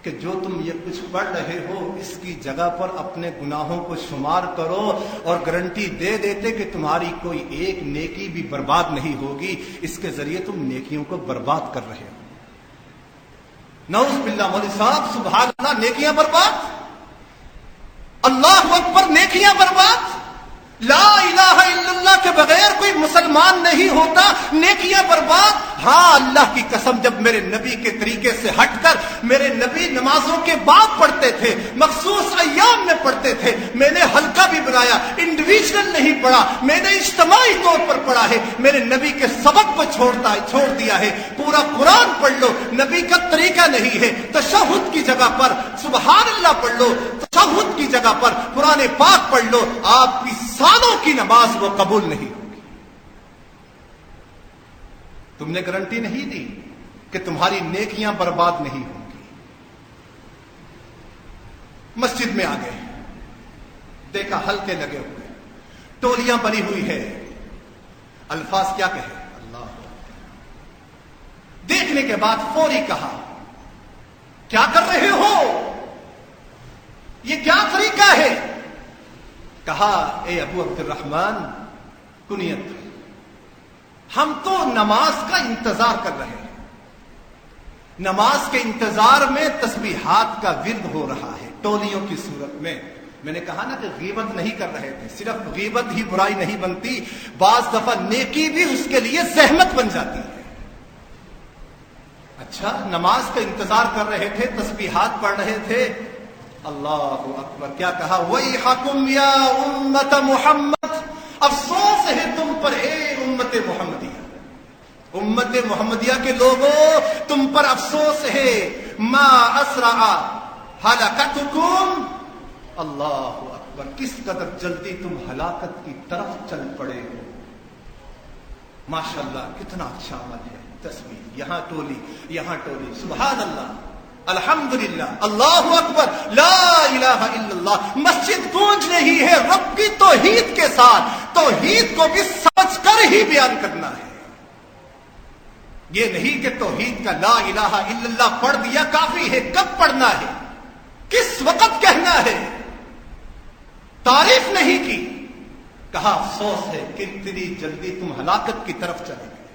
کہ جو تم یہ کچھ پڑھ رہے ہو اس کی جگہ پر اپنے گناہوں کو شمار کرو اور گارنٹی دے دیتے کہ تمہاری کوئی ایک نیکی بھی برباد نہیں ہوگی، اس کے ذریعے تم نیکیوں کو برباد کر رہے ہو۔ نعوذ باللہ مولوی صاحب، سبحان اللہ نیکیاں برباد، اللہ اکبر نیکیاں برباد، لا الہ الا اللہ کے بغیر کوئی مسلمان نہیں ہوتا، نیکیاں برباد۔ ہاں اللہ کی قسم جب میرے نبی کے طریقے سے ہٹ کر میرے نبی نمازوں کے بعد پڑھتے تھے، مخصوص ایام میں پڑھتے تھے، میں نے حلقہ بھی بنایا، انڈیویجول نہیں پڑھا، میں نے اجتماعی طور پر پڑھا ہے۔ میرے نبی کے سبق کو چھوڑ دیا ہے۔ پورا قرآن پڑھ لو، نبی کا طریقہ نہیں ہے۔ تشہد کی جگہ پر سبحان اللہ پڑھ لو، تشہد کی جگہ پر قرآن پاک پڑھ لو، آپ کی سالوں کی نماز وہ قبول نہیں ہوگی۔ تم نے گارنٹی نہیں دی کہ تمہاری نیکیاں برباد نہیں ہوں گی۔ مسجد میں آ گئے، دیکھا حلقے لگے ہوئے، ٹولیاں بنی ہوئی ہے، الفاظ کیا کہے؟ اللہ۔ دیکھنے کے بعد فوری کہا کیا کر رہے ہو؟ یہ کیا طریقہ ہے؟ کہا اے ابو عبد الرحمن، کنیت، ہم تو نماز کا انتظار کر رہے ہیں، نماز کے انتظار میں تسبیحات کا ورد ہو رہا ہے ٹولیوں کی صورت میں۔ میں نے کہا نا کہ غیبت نہیں کر رہے تھے، صرف غیبت ہی برائی نہیں بنتی، بعض دفعہ نیکی بھی اس کے لیے زحمت بن جاتی ہے۔ اچھا نماز کا انتظار کر رہے تھے، تسبیحات پڑھ رہے تھے، اللہ اکبر، کیا کہا؟ وَيْحَكُمْ يَا أُمَّةَ مُحَمَّدٍ، افسوس ہے تم پر اے امت محمدیہ، امت محمدیہ کے لوگوں تم پر افسوس ہے، ما اسرع ہلاکتکم، اللہ اکبر، اکبر، کس قدر جلدی تم ہلاکت کی طرف چل پڑے ہو. ماشاءاللہ کتنا اچھا عمل ہے. تسبیح یہاں ٹولی یہاں ٹولی، سبحان اللہ، الحمدللہ، اللہ اکبر، لا الہ الا اللہ. مسجد گونج رہی ہے رب کی توحید کے ساتھ. توحید کو بھی سمجھ کر ہی بیان کرنا ہے. یہ نہیں کہ توحید کا لا الہ الا اللہ پڑھ دیا کافی ہے. کب پڑھنا ہے، کس وقت کہنا ہے. تعریف نہیں کی، کہا افسوس ہے کہ اتنی جلدی تم ہلاکت کی طرف چلے گئے.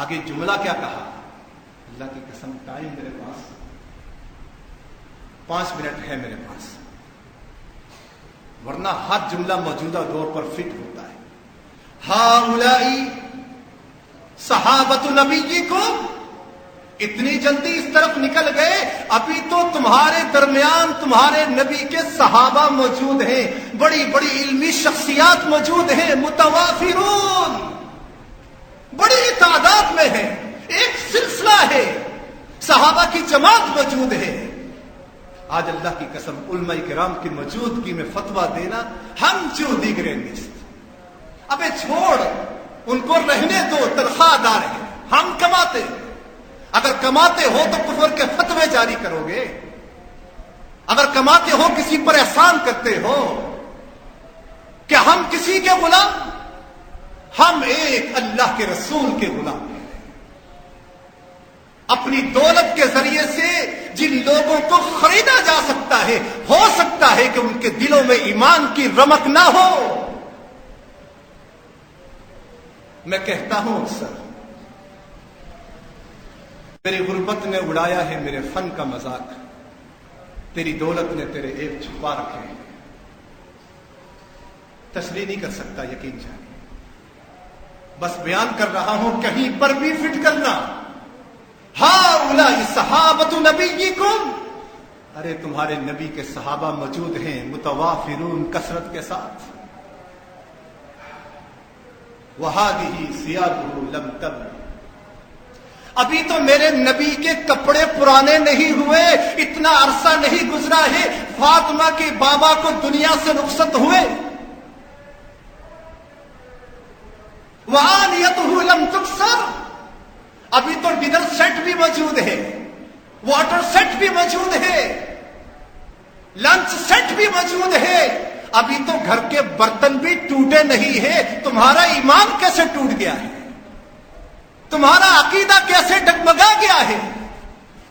آگے جملہ کیا کہا؟ اللہ کی قسم ٹائم میرے پاس 5 منٹ ہے میرے پاس، ورنہ ہر جملہ موجودہ دور پر فٹ ہوتا ہے. ہؤلائی صحابۃ نبیکم، اتنی جلدی اس طرف نکل گئے، ابھی تو تمہارے درمیان تمہارے نبی کے صحابہ موجود ہیں، بڑی بڑی علمی شخصیات موجود ہیں، متوافرون، بڑی تعداد میں ہیں، ایک سلسلہ ہے، صحابہ کی جماعت موجود ہے. آج اللہ کی قسم علماء کرام کی موجودگی میں فتویٰ دینا، ہم جو دیگرے نیست. ابے چھوڑ ان کو رہنے دو، تنخواہ دار ہیں، ہم کماتے ہیں. اگر کماتے ہو تو کفر کے فتوے جاری کرو گے؟ اگر کماتے ہو کسی پر احسان کرتے ہو؟ کہ ہم کسی کے غلام؟ ہم ایک اللہ کے رسول کے غلام ہیں. اپنی دولت کے ذریعے سے جن لوگوں کو خریدا جا سکتا ہے، ہو سکتا ہے کہ ان کے دلوں میں ایمان کی رمق نہ ہو. میں کہتا ہوں اکثر، میری غربت نے اڑایا ہے میرے فن کا مذاق، تیری دولت نے تیرے عیب چھپا رکھے ہیں. تشریح نہیں کر سکتا، یقین جانیے. بس بیان کر رہا ہوں، کہیں پر بھی فٹ کرنا. ہؤلاء صحابۃ نبیکم، ارے تمہارے نبی کے صحابہ موجود ہیں، متوافرون، کثرت کے ساتھ. وہذہ ثیابہ لم تبل، ابھی تو میرے نبی کے کپڑے پرانے نہیں ہوئے، اتنا عرصہ نہیں گزرا ہے فاطمہ کے بابا کو دنیا سے رخصت ہوئے. وآنیتہ لم تکسر، ابھی تو ڈنر سیٹ بھی موجود ہے، واٹر سیٹ بھی موجود ہے، لنچ سیٹ بھی موجود ہے. ابھی تو گھر کے برتن بھی ٹوٹے نہیں ہیں. تمہارا ایمان کیسے ٹوٹ گیا ہے؟ تمہارا عقیدہ کیسے ڈگمگا گیا ہے؟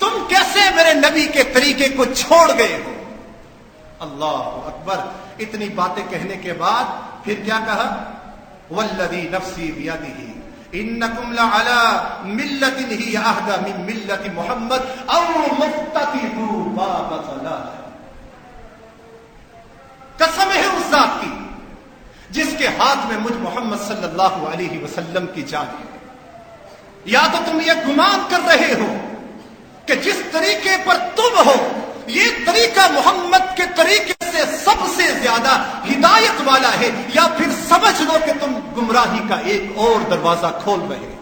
تم کیسے میرے نبی کے طریقے کو چھوڑ گئے ہو؟ اللہ اکبر. اتنی باتیں کہنے کے بعد پھر کیا کہا؟ والذی نفسی بیدہ انکم لعلی ملۃ ہی اہدی من ملۃ محمد او مفتتحوا باب صلاح. قسم ہے اس ذات کی جس کے ہاتھ میں مجھ محمد صلی اللہ علیہ وسلم کی جان ہے. یا تو تم یہ گمان کر رہے ہو کہ جس طریقے پر تم ہو یہ طریقہ محمد کے طریقے سے سب سے زیادہ ہدایت والا ہے، یا پھر سمجھ لو کہ تم گمراہی کا ایک اور دروازہ کھول رہے ہو.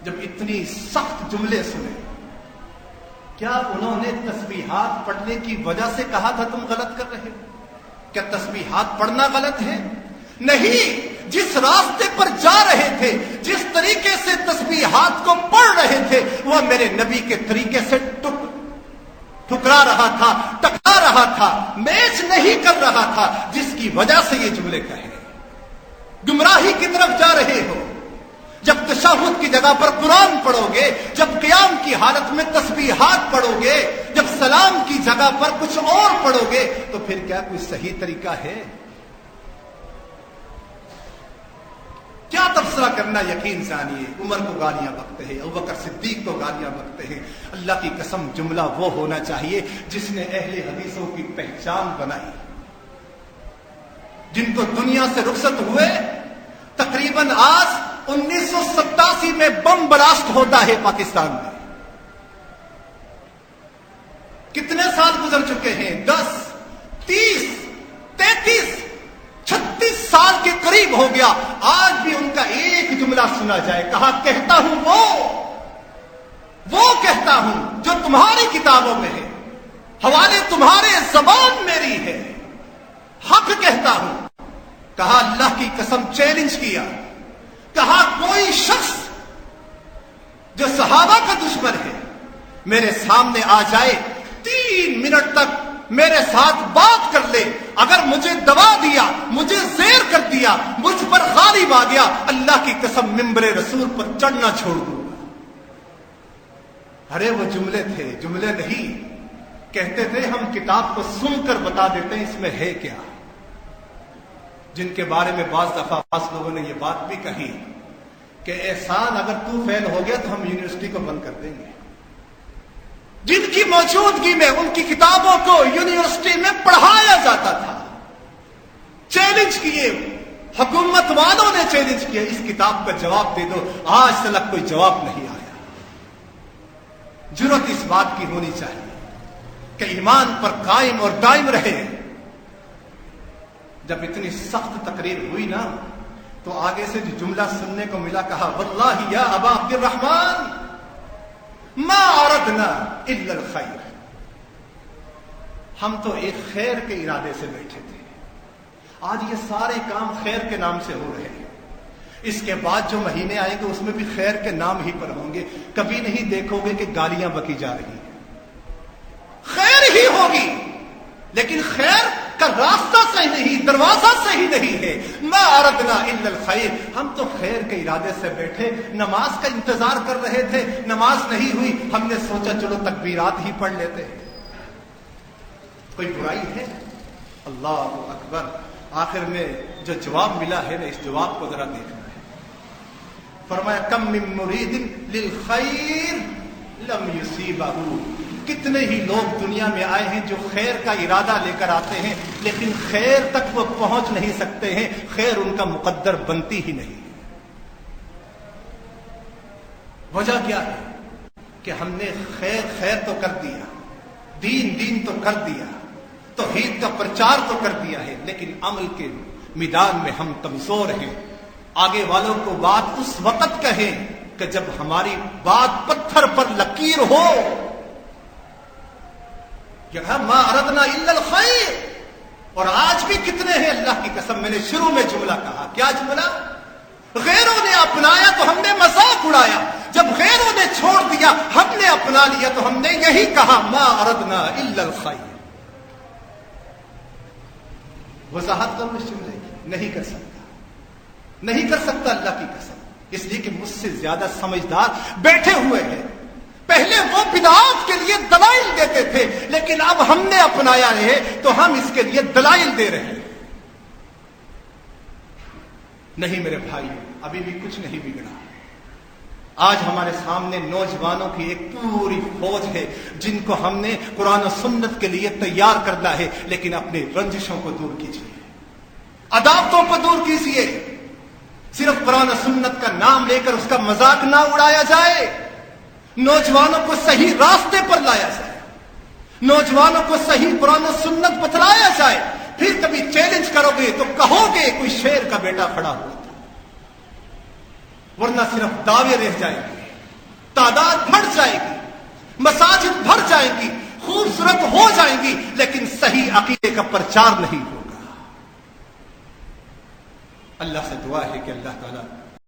جب اتنی سخت جملے سنے، کیا انہوں نے تسبیحات پڑھنے کی وجہ سے کہا تھا تم غلط کر رہے ہو؟ کیا تسبیحات پڑھنا غلط ہے؟ نہیں. جس راستے پر جا رہے تھے، جس طریقے سے تسبیحات کو پڑھ رہے تھے، وہ میرے نبی کے طریقے سے ٹھکرا رہا تھا، ٹکرا رہا تھا، میچ نہیں کر رہا تھا، جس کی وجہ سے یہ جملے کہے. گمراہی کی طرف جا رہے ہو. جب تشہد کی جگہ پر قرآن پڑھو گے، جب قیام کی حالت میں تسبیحات پڑھو گے، جب سلام کی جگہ پر کچھ اور پڑھو گے، تو پھر کیا کوئی صحیح طریقہ ہے؟ کیا تبصرہ کرنا؟ یقین جانیے، عمر کو گالیاں بکتے ہیں، ابوبکر صدیق کو گالیاں بکتے ہیں. اللہ کی قسم جملہ وہ ہونا چاہیے جس نے اہل حدیثوں کی پہچان بنائی، جن کو دنیا سے رخصت ہوئے. تقریباً آج 1987 میں بم بلاسٹ ہوتا ہے پاکستان میں. کتنے سال گزر چکے ہیں؟ 10 30 33 36 سال کے قریب ہو گیا. آج بھی ان کا ایک جملہ سنا جائے، کہا کہتا ہوں وہ کہتا ہوں جو تمہاری کتابوں میں ہے، حوالے تمہارے زبان میری ہے، حق کہتا ہوں۔ کہا اللہ کی قسم، چیلنج کیا، کہا کوئی شخص جو صحابہ کا دشمن ہے میرے سامنے آ جائے، 3 منٹ تک میرے ساتھ بات کر لے، اگر مجھے دبا دیا، مجھے زیر کر دیا، مجھ پر غالب آ گیا، اللہ کی قسم ممبر رسول پر چڑھنا چھوڑ دوں گا۔ ارے وہ جملے تھے، جملے نہیں، کہتے تھے ہم کتاب کو سن کر بتا دیتے ہیں اس میں ہے کیا، جن کے بارے میں بعض دفعہ بعض لوگوں نے یہ بات بھی کہی کہ احسان اگر تو فیل ہو گیا تو ہم یونیورسٹی کو بند کر دیں گے۔ جن کی موجودگی میں ان کی کتابوں کو یونیورسٹی میں پڑھایا جاتا تھا، چیلنج کیے، حکومت والوں نے چیلنج کیا، اس کتاب کا جواب دے دو، آج تک کوئی جواب نہیں آیا۔ جرأت اس بات کی ہونی چاہیے کہ ایمان پر قائم اور دائم رہے۔ جب اتنی سخت تقریر ہوئی نا تو آگے سے جو جملہ سننے کو ملا، کہا واللہ یا ابا عبد الرحمن ما اردنا الا الخیر، ہم تو ایک خیر کے ارادے سے بیٹھے تھے، آج یہ سارے کام خیر کے نام سے ہو رہے ہیں، اس کے بعد جو مہینے آئیں گے اس میں بھی خیر کے نام ہی پر ہوں گے، کبھی نہیں دیکھو گے کہ گالیاں بکی جا رہی ہیں، خیر ہی ہوگی لیکن خیر کا راستہ صحیح نہیں، دروازہ صحیح نہیں ہے۔ ما اردنا الا الخیر، ہم تو خیر کے ارادے سے بیٹھے، نماز کا انتظار کر رہے تھے، نماز نہیں ہوئی، ہم نے سوچا چلو تکبیرات ہی پڑھ لیتے ہیں، کوئی برائی ہے؟ اللہ اکبر۔ آخر میں جو جواب ملا ہے نا، اس جواب کو ذرا دیکھنا ہے۔ فرمایا کم من مرید للخیر لم یصیبہ، کتنے ہی لوگ دنیا میں آئے ہیں جو خیر کا ارادہ لے کر آتے ہیں لیکن خیر تک وہ پہنچ نہیں سکتے ہیں، خیر ان کا مقدر بنتی ہی نہیں۔ وجہ کیا ہے کہ ہم نے خیر تو کر دیا، دین تو کر دیا، توحید کا پرچار تو کر دیا ہے، لیکن عمل کے میدان میں ہم کمزور ہیں۔ آگے والوں کو بات اس وقت کہیں کہ جب ہماری بات پتھر پر لکیر ہو۔ ما اردنا الا الخیر، اور آج بھی کتنے ہیں اللہ کی قسم، میں نے شروع میں جملہ کہا، کیا جملہ؟ غیروں نے اپنایا تو ہم نے مذاق اڑایا، جب غیروں نے چھوڑ دیا ہم نے اپنا لیا تو ہم نے یہی کہا ما اردنا الا الخیر۔ وضاحت کروں اس جملے کی؟ نہیں کر سکتا اللہ کی قسم، اس لیے کہ مجھ سے زیادہ سمجھدار بیٹھے ہوئے ہیں۔ پہلے وہ بدعات کے لیے دلائل دیتے تھے لیکن اب ہم نے اپنایا ہے تو ہم اس کے لیے دلائل دے رہے ہیں۔ نہیں میرے بھائی، ابھی بھی کچھ نہیں بگڑا۔ آج ہمارے سامنے نوجوانوں کی ایک پوری فوج ہے جن کو ہم نے قرآن و سنت کے لیے تیار کرنا ہے، لیکن اپنے رنجشوں کو دور کیجیے، عداوتوں کو دور کیجیے، صرف قرآن و سنت کا نام لے کر اس کا مذاق نہ اڑایا جائے، نوجوانوں کو صحیح راستے پر لایا جائے، نوجوانوں کو صحیح قرآن و سنت بتلایا جائے۔ پھر کبھی چیلنج کرو گے تو کہو گے کوئی شیر کا بیٹا کھڑا ہوا تھا، ورنہ صرف دعوے رہ جائیں گے، تعداد بڑھ جائے گی، مساجد بھر جائیں گی، خوبصورت ہو جائیں گی، لیکن صحیح عقیدے کا پرچار نہیں ہوگا۔ اللہ سے دعا ہے کہ اللہ تعالیٰ